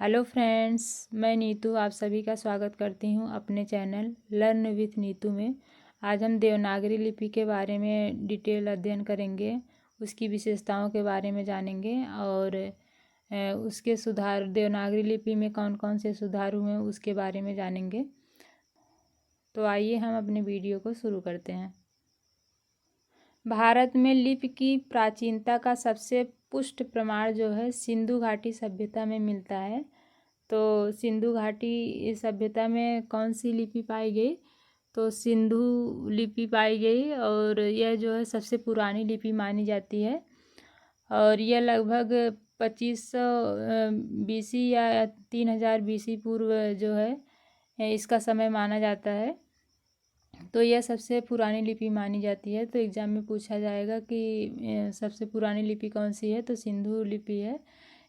Hello friends, मैं नीतू आप सभी का स्वागत करती हूँ अपने चैनल लर्न विथ नीतू में। आज हम देवनागरी लिपि के बारे में डिटेल अध्ययन करेंगे, उसकी विशेषताओं के बारे में जानेंगे और उसके सुधार देवनागरी लिपि में कौन कौन से सुधार हुए हैं उसके बारे में जानेंगे। तो आइए हम अपने वीडियो को शुरू करते हैं। भारत में लिपि की प्राचीनता का सबसे पुष्ट प्रमाण जो है सिंधु घाटी सभ्यता में मिलता है। तो सिंधु घाटी सभ्यता में कौन सी लिपि पाई गई? तो सिंधु लिपि पाई गई और यह जो है सबसे पुरानी लिपि मानी जाती है और यह लगभग 2500 BC या 3000 BC पूर्व जो है इसका समय माना जाता है। तो यह सबसे पुरानी लिपि मानी जाती है। तो एग्ज़ाम में पूछा जाएगा कि सबसे पुरानी लिपि कौन सी है, तो सिंधु लिपि है।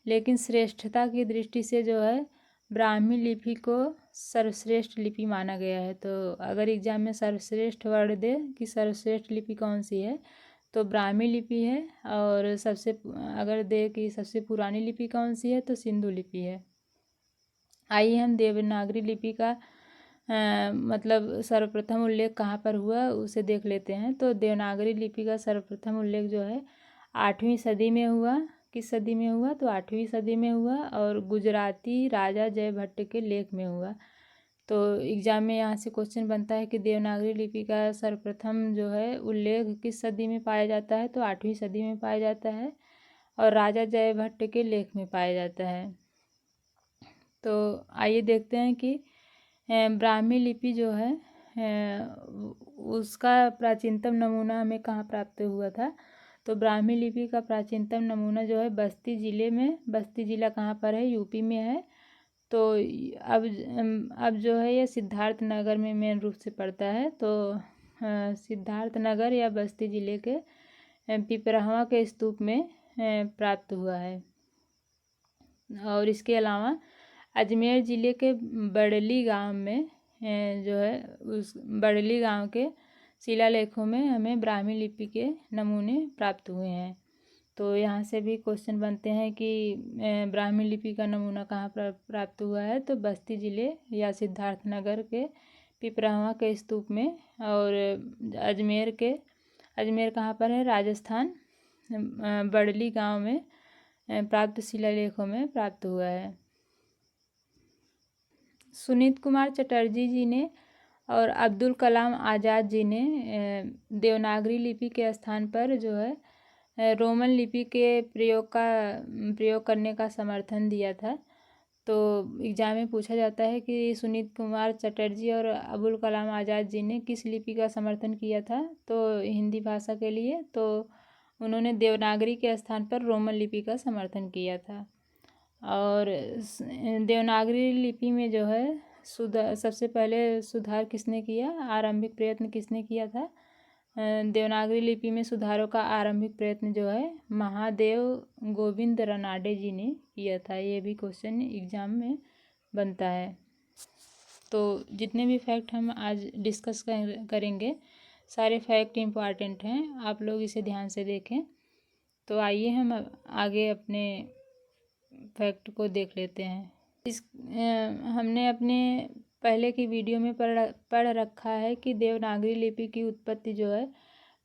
लेकिन श्रेष्ठता की दृष्टि से जो है ब्राह्मी लिपि को सर्वश्रेष्ठ लिपि माना गया है। तो अगर एग्ज़ाम में सर्वश्रेष्ठ वर्ड दे कि सर्वश्रेष्ठ लिपि कौन सी है, तो ब्राह्मी लिपि है। और अगर दे कि सबसे पुरानी लिपि कौन सी है, तो सिंधु लिपि है। आइए हम देवनागरी लिपि का मतलब सर्वप्रथम उल्लेख कहाँ पर हुआ उसे देख लेते हैं। तो देवनागरी लिपि का सर्वप्रथम उल्लेख जो है 8वीं सदी में हुआ। किस सदी में हुआ? तो 8वीं सदी में हुआ और गुजराती राजा जयभट्ट के लेख में हुआ। तो एग्जाम में यहाँ से क्वेश्चन बनता है कि देवनागरी लिपि का सर्वप्रथम जो है उल्लेख किस सदी में पाया जाता है? तो 8वीं सदी में पाया जाता है और राजा जयभट्ट के लेख में पाया जाता है। तो आइए देखते हैं कि ब्राह्मी लिपि जो है उसका प्राचीनतम नमूना हमें कहाँ प्राप्त हुआ था। तो ब्राह्मी लिपि का प्राचीनतम नमूना जो है बस्ती ज़िले में, बस्ती ज़िला कहाँ पर है? यूपी में है। तो अब जो है ये सिद्धार्थ नगर में मेन रूप से पड़ता है। तो सिद्धार्थ नगर या बस्ती ज़िले के पिपरावा के स्तूप में प्राप्त हुआ है। और इसके अलावा अजमेर ज़िले के बड़ली गांव में जो है उस बड़ली गांव के शिलालेखों में हमें ब्राह्मी लिपि के नमूने प्राप्त हुए हैं। तो यहाँ से भी क्वेश्चन बनते हैं कि ब्राह्मी लिपि का नमूना कहाँ प्राप्त हुआ है? तो बस्ती ज़िले या सिद्धार्थ नगर के पिपरावा के स्तूप में। और अजमेर कहाँ पर है? राजस्थान, बड़ली गांव में प्राप्त शिलालेखों में प्राप्त हुआ है। सुनीत कुमार चटर्जी जी ने और अब्दुल कलाम आज़ाद जी ने देवनागरी लिपि के स्थान पर जो है रोमन लिपि के प्रयोग करने का समर्थन दिया था। तो एग्जाम में पूछा जाता है कि सुनीत कुमार चटर्जी और अब्दुल कलाम आज़ाद जी ने किस लिपि का समर्थन किया था? तो हिंदी भाषा के लिए। तो उन्होंने देवनागरी के स्थान पर रोमन लिपि का समर्थन किया था। और देवनागरी लिपि में जो है सबसे पहले सुधार किसने किया? आरंभिक प्रयत्न किसने किया था? देवनागरी लिपि में सुधारों का आरंभिक प्रयत्न जो है महादेव गोविंद रनाडे जी ने किया था। ये भी क्वेश्चन एग्जाम में बनता है। तो जितने भी फैक्ट हम आज डिस्कस करेंगे सारे फैक्ट इम्पॉर्टेंट हैं, आप लोग इसे ध्यान से देखें। तो आइए हम आगे अपने फैक्ट को देख लेते हैं। हमने अपने पहले की वीडियो में पढ़ रखा है कि देवनागरी लिपि की उत्पत्ति जो है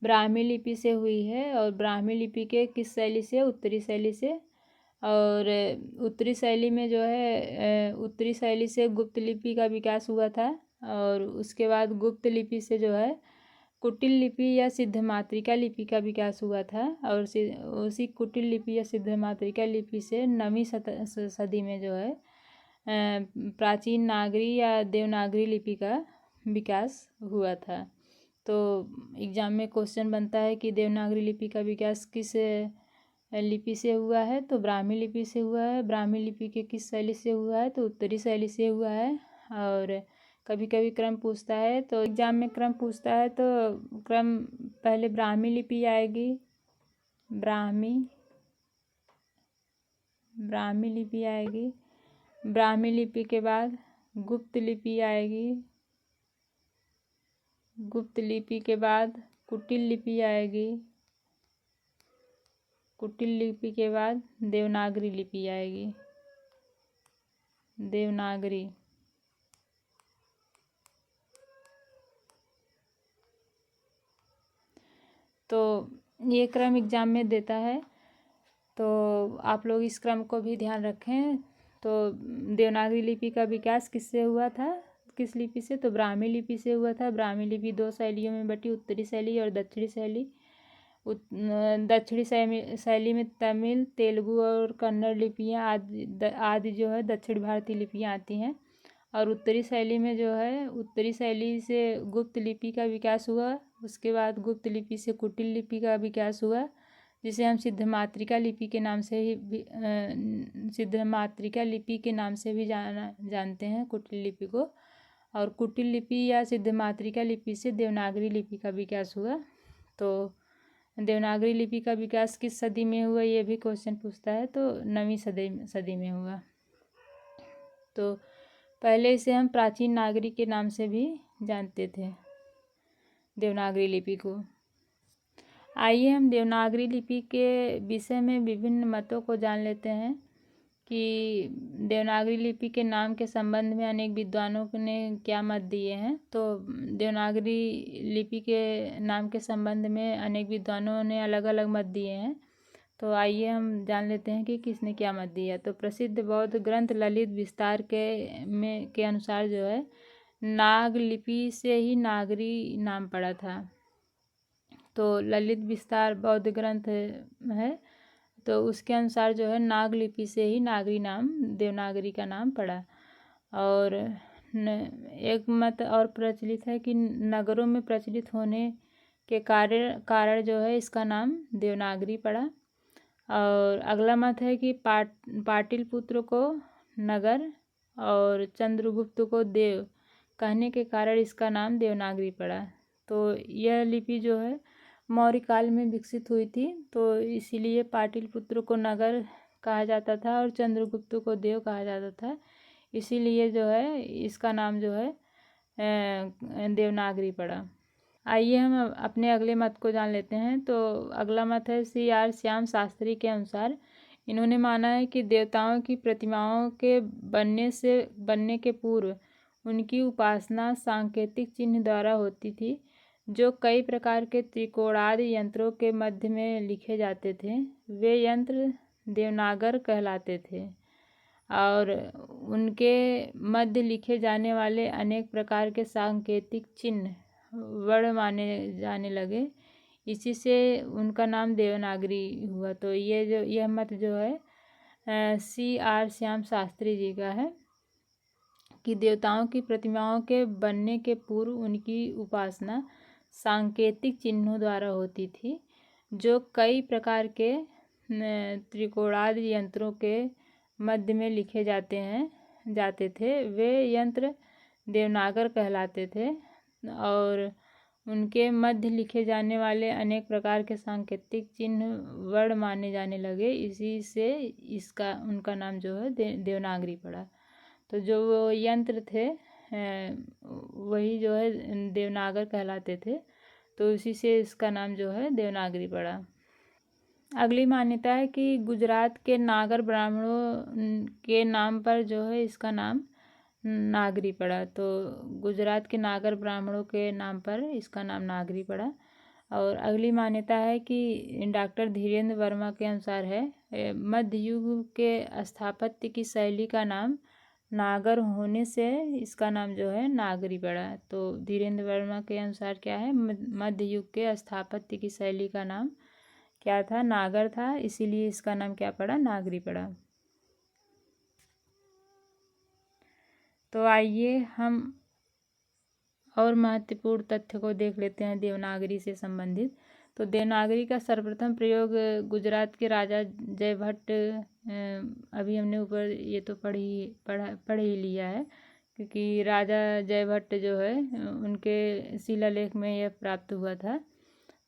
ब्राह्मी लिपि से हुई है। और ब्राह्मी लिपि के किस शैली से? उत्तरी शैली से। और उत्तरी शैली में जो है उत्तरी शैली से गुप्त लिपि का विकास हुआ था। और उसके बाद गुप्त लिपि से जो है कुटिल लिपि या सिद्धमातृका लिपि का विकास हुआ था। और उसी कुटिल लिपि या सिद्धमातृका लिपि से 9वीं सदी में जो है प्राचीन नागरी या देवनागरी लिपि का विकास हुआ था। तो एग्जाम में क्वेश्चन बनता है कि देवनागरी लिपि का विकास किस लिपि से हुआ है? तो ब्राह्मी लिपि से हुआ है। ब्राह्मी लिपि के किस शैली से हुआ है? तो उत्तरी शैली से हुआ है। और कभी कभी क्रम पूछता है, तो एग्जाम में क्रम पूछता है तो क्रम पहले ब्राह्मी लिपि आएगी, ब्राह्मी लिपि आएगी। ब्राह्मी लिपि के बाद गुप्त लिपि आएगी। गुप्त लिपि के बाद कुटिल लिपि आएगी। कुटिल लिपि के बाद देवनागरी लिपि आएगी। देवनागरी। तो ये क्रम एग्जाम में देता है, तो आप लोग इस क्रम को भी ध्यान रखें। तो देवनागरी लिपि का विकास किससे हुआ था, किस लिपि से? तो ब्राह्मी लिपि से हुआ था। ब्राह्मी लिपि दो शैलियों में बटी, उत्तरी शैली और दक्षिणी शैली। दक्षिणी शैली में तमिल, तेलुगु और कन्नड़ लिपियाँ आदि जो है दक्षिण भारतीय लिपियाँ आती हैं। और उत्तरी शैली में जो है, उत्तरी शैली से गुप्त लिपि का विकास हुआ। उसके बाद गुप्त लिपि से कुटिल लिपि का विकास हुआ, जिसे हम सिद्धमातृका लिपि के नाम से ही सिद्धमातृका लिपि के नाम से भी जानते हैं कुटिल लिपि को। और कुटिल लिपि या सिद्धमातृका लिपि से देवनागरी लिपि का विकास हुआ। तो देवनागरी लिपि का विकास किस सदी में हुआ, ये भी क्वेश्चन पूछता है। तो 9वीं सदी में हुआ। तो पहले इसे हम प्राचीन नागरी के नाम से भी जानते थे, देवनागरी लिपि को। आइए हम देवनागरी लिपि के विषय में विभिन्न मतों को जान लेते हैं कि देवनागरी लिपि के नाम के संबंध में अनेक विद्वानों ने क्या मत दिए हैं। तो देवनागरी लिपि के नाम के संबंध में अनेक विद्वानों ने अलग अलग मत दिए हैं। तो आइए हम जान लेते हैं कि किसने क्या मत दिया। तो प्रसिद्ध बौद्ध ग्रंथ ललित विस्तार के अनुसार जो है, नाग लिपि से ही नागरी नाम पड़ा था। तो ललित विस्तार बौद्ध ग्रंथ है, तो उसके अनुसार जो है नाग लिपि से ही नागरी नाम, देवनागरी का नाम पड़ा। और एक मत और प्रचलित है कि नगरों में प्रचलित होने के कारण जो है इसका नाम देवनागरी पड़ा। और अगला मत है कि पाटलिपुत्र को नगर और चंद्रगुप्त को देव कहने के कारण इसका नाम देवनागरी पड़ा। तो यह लिपि जो है मौर्य काल में विकसित हुई थी, तो इसीलिए पाटलिपुत्र को नगर कहा जाता था और चंद्रगुप्त को देव कहा जाता था। इसीलिए जो है इसका नाम जो है देवनागरी पड़ा। आइए हम अपने अगले मत को जान लेते हैं। तो अगला मत है CR श्याम शास्त्री के अनुसार। इन्होंने माना है कि देवताओं की प्रतिमाओं के बनने के पूर्व उनकी उपासना सांकेतिक चिन्ह द्वारा होती थी, जो कई प्रकार के त्रिकोणादि यंत्रों के मध्य में लिखे जाते थे। वे यंत्र देवनागर कहलाते थे और उनके मध्य लिखे जाने वाले अनेक प्रकार के सांकेतिक चिन्ह वर्ण माने जाने लगे। इसी से उनका नाम देवनागरी हुआ। तो यह मत जो है CR श्याम शास्त्री जी का है कि देवताओं की प्रतिमाओं के बनने के पूर्व उनकी उपासना सांकेतिक चिन्हों द्वारा होती थी, जो कई प्रकार के त्रिकोणादि यंत्रों के मध्य में लिखे जाते थे। वे यंत्र देवनागर कहलाते थे और उनके मध्य लिखे जाने वाले अनेक प्रकार के सांकेतिक चिन्ह वर्ण माने जाने लगे। इसी से उनका नाम जो है देवनागरी पड़ा। तो जो वो यंत्र थे वही जो है देवनागर कहलाते थे, तो इसी से इसका नाम जो है देवनागरी पड़ा। अगली मान्यता है कि गुजरात के नागर ब्राह्मणों के नाम पर जो है इसका नाम नागरी पड़ा। तो गुजरात के नागर ब्राह्मणों के नाम पर इसका नाम नागरी पड़ा। और अगली मान्यता है कि डॉक्टर धीरेन्द्र वर्मा के अनुसार है, मध्य युग के स्थापत्य की शैली का नाम नागर होने से इसका नाम जो है नागरी पड़ा। तो धीरेन्द्र वर्मा के अनुसार क्या है, मध्य युग के स्थापत्य की शैली का नाम क्या था, नागर था, इसीलिए इसका नाम क्या पड़ा, नागरी पड़ा। तो आइए हम और महत्वपूर्ण तथ्य को देख लेते हैं देवनागरी से संबंधित। तो देवनागरी का सर्वप्रथम प्रयोग गुजरात के राजा जयभट्ट, अभी हमने ऊपर ये तो पढ़ ही लिया है, क्योंकि राजा जयभट्ट जो है उनके शिलालेख में यह प्राप्त हुआ था।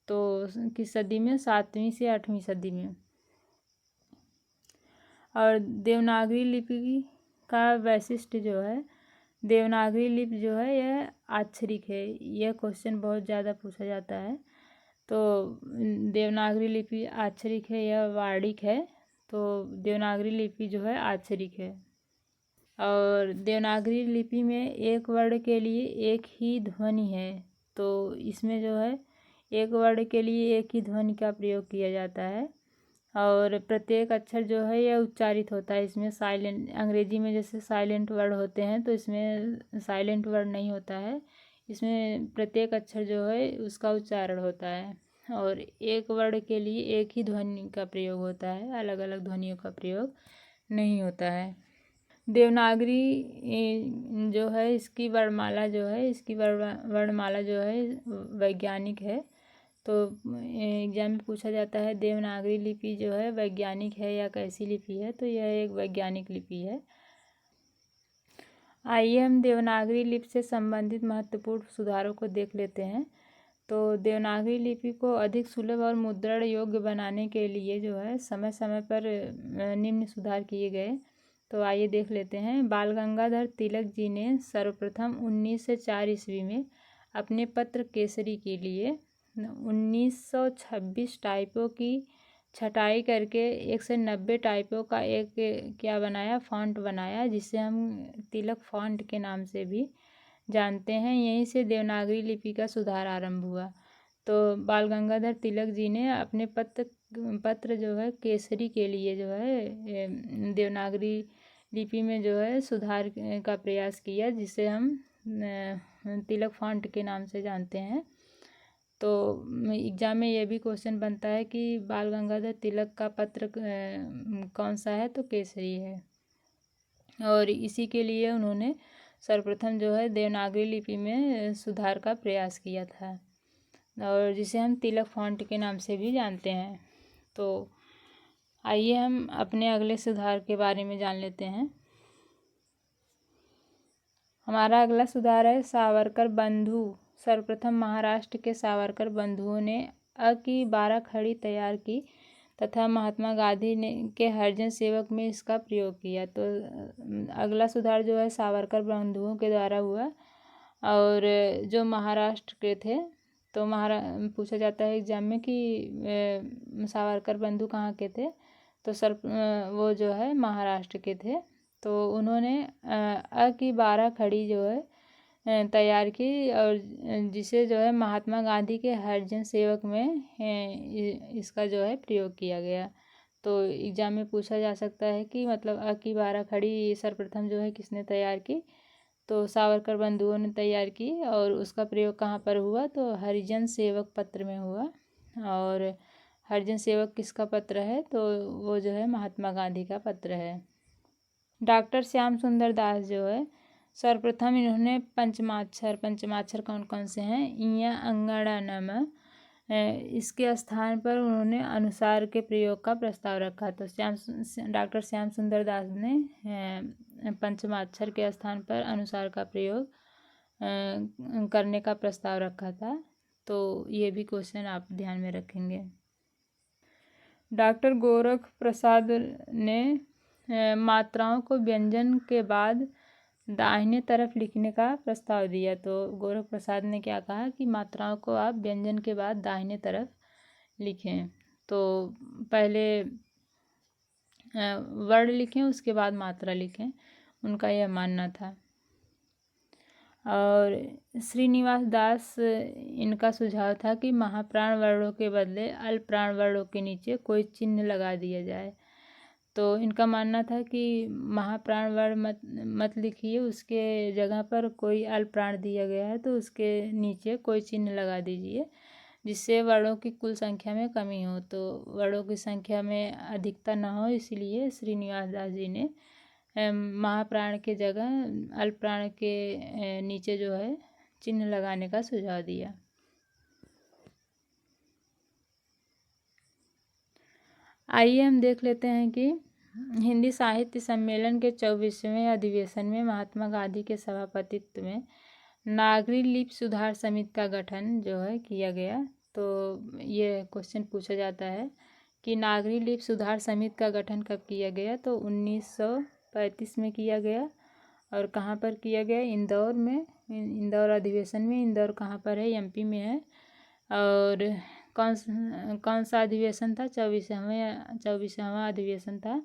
तो किस सदी में, 7वीं से 8वीं सदी में। और देवनागरी लिपि का वैशिष्ट्य जो है, देवनागरी लिपि जो है यह आक्षरिक है। यह क्वेश्चन बहुत ज़्यादा पूछा जाता है। तो देवनागरी लिपि आक्षरिक है या वार्णिक है? तो देवनागरी लिपि जो है आक्षरिक है। और देवनागरी लिपि में एक वर्ण के लिए एक ही ध्वनि है, तो इसमें जो है एक वर्ण के लिए एक ही ध्वनि का प्रयोग किया जाता है और प्रत्येक अक्षर जो है यह उच्चारित होता है। इसमें साइलेंट, अंग्रेजी में जैसे साइलेंट वर्ड होते हैं तो इसमें साइलेंट वर्ड नहीं होता है, इसमें प्रत्येक अक्षर जो है उसका उच्चारण होता है और एक वर्ण के लिए एक ही ध्वनि का प्रयोग होता है, अलग अलग ध्वनियों का प्रयोग नहीं होता है। देवनागरी जो है इसकी वर्णमाला जो है, इसकी वर्णमाला जो है वैज्ञानिक है। तो एग्जाम में पूछा जाता है देवनागरी लिपि जो है वैज्ञानिक है या कैसी लिपि है, तो यह एक वैज्ञानिक लिपि है। आइए हम देवनागरी लिपि से संबंधित महत्वपूर्ण सुधारों को देख लेते हैं। तो देवनागरी लिपि को अधिक सुलभ और मुद्रण योग्य बनाने के लिए जो है समय समय पर निम्न सुधार किए गए। तो आइए देख लेते हैं। बाल गंगाधर तिलक जी ने सर्वप्रथम 1904 ईस्वी में अपने पत्र केसरी के लिए 1926 टाइपों की छटाई करके 190 टाइपों का एक क्या बनाया, फॉन्ट बनाया, जिसे हम तिलक फॉन्ट के नाम से भी जानते हैं। यहीं से देवनागरी लिपि का सुधार आरंभ हुआ। तो बाल गंगाधर तिलक जी ने अपने पत्र जो है केसरी के लिए जो है देवनागरी लिपि में जो है सुधार का प्रयास किया, जिसे हम तिलक फॉन्ट के नाम से जानते हैं। तो एग्जाम में ये भी क्वेश्चन बनता है कि बाल गंगाधर तिलक का पत्र कौन सा है, तो केसरी है और इसी के लिए उन्होंने सर्वप्रथम जो है देवनागरी लिपि में सुधार का प्रयास किया था और जिसे हम तिलक फॉन्ट के नाम से भी जानते हैं। तो आइए हम अपने अगले सुधार के बारे में जान लेते हैं। हमारा अगला सुधार है सावरकर बंधु। सर्वप्रथम महाराष्ट्र के सावरकर बंधुओं ने अ की 12 खड़ी तैयार की तथा महात्मा गांधी ने के हरिजन सेवक में इसका प्रयोग किया। तो अगला सुधार जो है सावरकर बंधुओं के द्वारा हुआ और जो महाराष्ट्र के थे, तो पूछा जाता है एग्जाम में कि सावरकर बंधु कहाँ के थे, तो वो जो है महाराष्ट्र के थे। तो उन्होंने अ की 12 खड़ी जो है तैयार की और जिसे जो है महात्मा गांधी के हरिजन सेवक में इसका जो है प्रयोग किया गया। तो एग्जाम में पूछा जा सकता है कि मतलब अ की 12 खड़ी सर्वप्रथम जो है किसने तैयार की, तो सावरकर बंधुओं ने तैयार की और उसका प्रयोग कहाँ पर हुआ, तो हरिजन सेवक पत्र में हुआ। और हरिजन सेवक किसका पत्र है, तो वो जो है महात्मा गांधी का पत्र है। डॉक्टर श्याम सुंदर दास जो है सर्वप्रथम इन्होंने पंचमाक्षर कौन कौन से हैं, इया अंगड़ा नम, इसके स्थान पर उन्होंने अनुसार के प्रयोग का प्रस्ताव रखा। तो डॉक्टर श्याम सुंदर दास ने पंचमाक्षर के स्थान पर अनुसार का प्रयोग करने का प्रस्ताव रखा था। तो ये भी क्वेश्चन आप ध्यान में रखेंगे। डॉक्टर गोरख प्रसाद ने मात्राओं को व्यंजन के बाद दाहिने तरफ लिखने का प्रस्ताव दिया। तो गोरख प्रसाद ने क्या कहा कि मात्राओं को आप व्यंजन के बाद दाहिने तरफ लिखें। तो पहले वर्ण लिखें उसके बाद मात्रा लिखें, उनका यह मानना था। और श्रीनिवास दास इनका सुझाव था कि महाप्राण वर्णों के बदले अल्पप्राण वर्णों के नीचे कोई चिन्ह लगा दिया जाए। तो इनका मानना था कि महाप्राण वर्ण मत लिखिए, उसके जगह पर कोई अल्पप्राण दिया गया है तो उसके नीचे कोई चिन्ह लगा दीजिए, जिससे वर्णों की कुल संख्या में कमी हो, तो वर्णों की संख्या में अधिकता न हो। इसलिए श्रीनिवास दास जी ने महाप्राण के जगह अल्पप्राण के नीचे जो है चिन्ह लगाने का सुझाव दिया। आइए हम देख लेते हैं कि हिंदी साहित्य सम्मेलन के 24वें अधिवेशन में महात्मा गांधी के सभापतित्व में नागरी लिपि सुधार समिति का गठन जो है किया गया। तो ये क्वेश्चन पूछा जाता है कि नागरी लिपि सुधार समिति का गठन कब किया गया, तो 1935 में किया गया। और कहाँ पर किया गया, इंदौर में, इंदौर अधिवेशन में। इंदौर कहाँ पर है, एमपी में है। और कौन सा अधिवेशन था, 24वां अधिवेशन था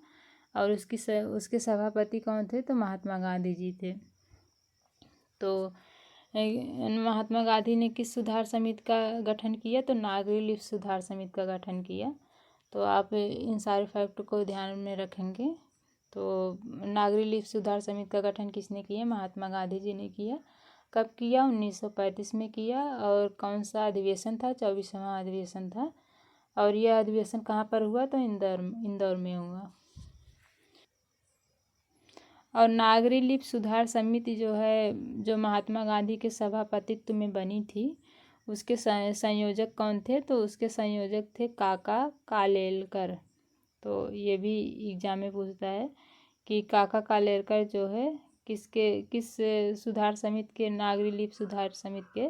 और उसके सभापति कौन थे? तो महात्मा गांधी जी थे। तो महात्मा गांधी ने किस सुधार समिति का गठन किया? तो नागरी लिपि सुधार समिति का गठन किया। तो आप इन सारे फैक्ट को ध्यान में रखेंगे। तो नागरी लिपि सुधार समिति का गठन किसने किया? महात्मा गांधी जी ने किया। कब किया? 1935 में किया। और कौन सा अधिवेशन था? 24वां अधिवेशन था। और यह अधिवेशन कहाँ पर हुआ? तो इंदौर में हुआ। और नागरी लिपि सुधार समिति जो है, जो महात्मा गांधी के सभापतित्व में बनी थी, उसके संयोजक कौन थे? तो उसके संयोजक थे काका कालेलकर। तो ये भी एग्जाम में पूछता है कि काका कालेलकर जो है किस सुधार समिति के, नागरी लिपि सुधार समिति के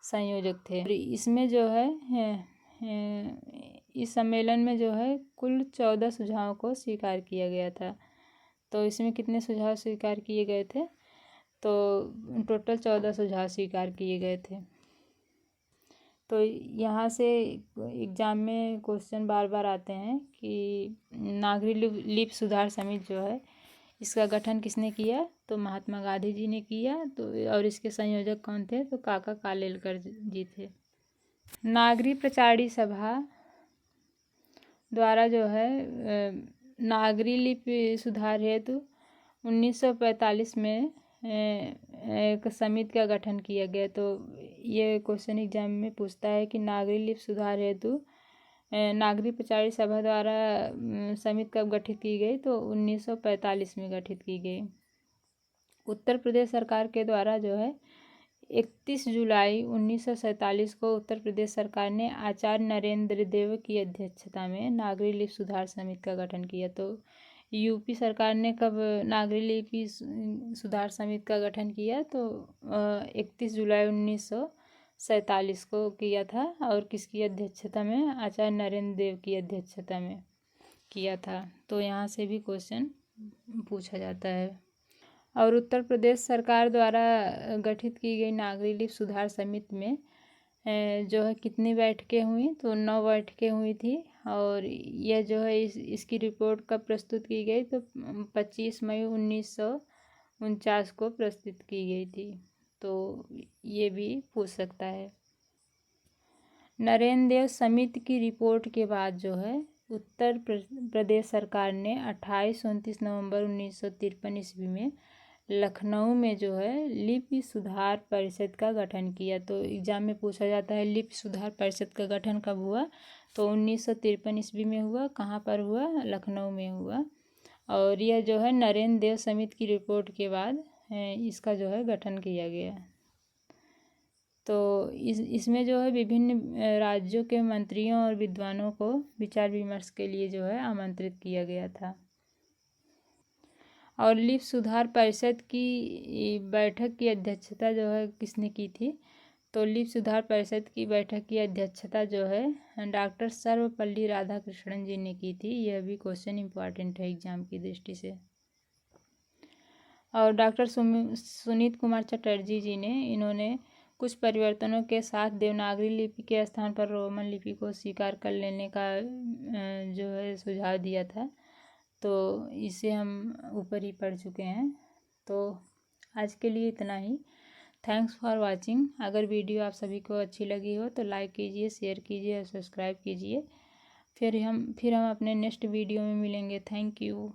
संयोजक थे। इसमें जो है इस सम्मेलन में जो है कुल 14 सुझावों को स्वीकार किया गया था। तो इसमें कितने सुझाव स्वीकार किए गए थे? तो टोटल 14 सुझाव स्वीकार किए गए थे। तो यहाँ से एग्जाम में क्वेश्चन बार बार आते हैं कि नागरी लिपि सुधार समिति जो है, इसका गठन किसने किया? तो महात्मा गांधी जी ने किया। तो और इसके संयोजक कौन थे? तो काका कालेलकर जी थे। नागरी प्रचारी सभा द्वारा जो है नागरी लिपि सुधार हेतु 1945 में एक समिति का गठन किया गया। तो ये क्वेश्चन एग्जाम में पूछता है कि नागरी लिपि सुधार हेतु नागरी प्रचारी सभा द्वारा समिति कब गठित की गई? तो 1945 में गठित की गई। उत्तर प्रदेश सरकार के द्वारा जो है 31 जुलाई 1947 को उत्तर प्रदेश सरकार ने आचार्य नरेंद्र देव की अध्यक्षता में नागरी लिपि सुधार समिति का गठन किया। तो यूपी सरकार ने कब नागरी लिपि सुधार समिति का गठन किया? तो 31 जुलाई 1947 को किया था। और किसकी अध्यक्षता में? आचार्य नरेंद्र देव की अध्यक्षता में किया था। तो यहाँ से भी क्वेश्चन पूछा जाता है। और उत्तर प्रदेश सरकार द्वारा गठित की गई नागरी लिपि सुधार समिति में जो है कितनी बैठकें हुई? तो 9 बैठकें हुई थी। और यह जो है इसकी रिपोर्ट कब प्रस्तुत की गई? तो 25 मई 1949 को प्रस्तुत की गई थी। तो ये भी पूछ सकता है। नरेंद्र देव समिति की रिपोर्ट के बाद जो है उत्तर प्रदेश सरकार ने 28-29 नवंबर 1953 ईस्वी में लखनऊ में जो है लिपि सुधार परिषद का गठन किया। तो एग्जाम में पूछा जाता है लिपि सुधार परिषद का गठन कब हुआ? तो 1953 ईस्वी में हुआ। कहाँ पर हुआ? लखनऊ में हुआ। और यह जो है नरेंद्र देव समिति की रिपोर्ट के बाद इसका जो है गठन किया गया। तो इसमें जो है विभिन्न राज्यों के मंत्रियों और विद्वानों को विचार विमर्श के लिए जो है आमंत्रित किया गया था। और लिपि सुधार परिषद की बैठक की अध्यक्षता जो है किसने की थी? तो लिपि सुधार परिषद की बैठक की अध्यक्षता जो है डॉक्टर सर्वपल्ली राधाकृष्णन जी ने की थी। यह भी क्वेश्चन इम्पॉर्टेंट है एग्जाम की दृष्टि से। और डॉक्टर सुनीत कुमार चटर्जी जी ने इन्होंने कुछ परिवर्तनों के साथ देवनागरी लिपि के स्थान पर रोमन लिपि को स्वीकार कर लेने का जो है सुझाव दिया था। तो इसे हम ऊपर ही पढ़ चुके हैं। तो आज के लिए इतना ही। Thanks for watching. अगर वीडियो आप सभी को अच्छी लगी हो तो लाइक कीजिए, शेयर कीजिए और सब्सक्राइब कीजिए। फिर हम अपने नेक्स्ट वीडियो में मिलेंगे। Thank you.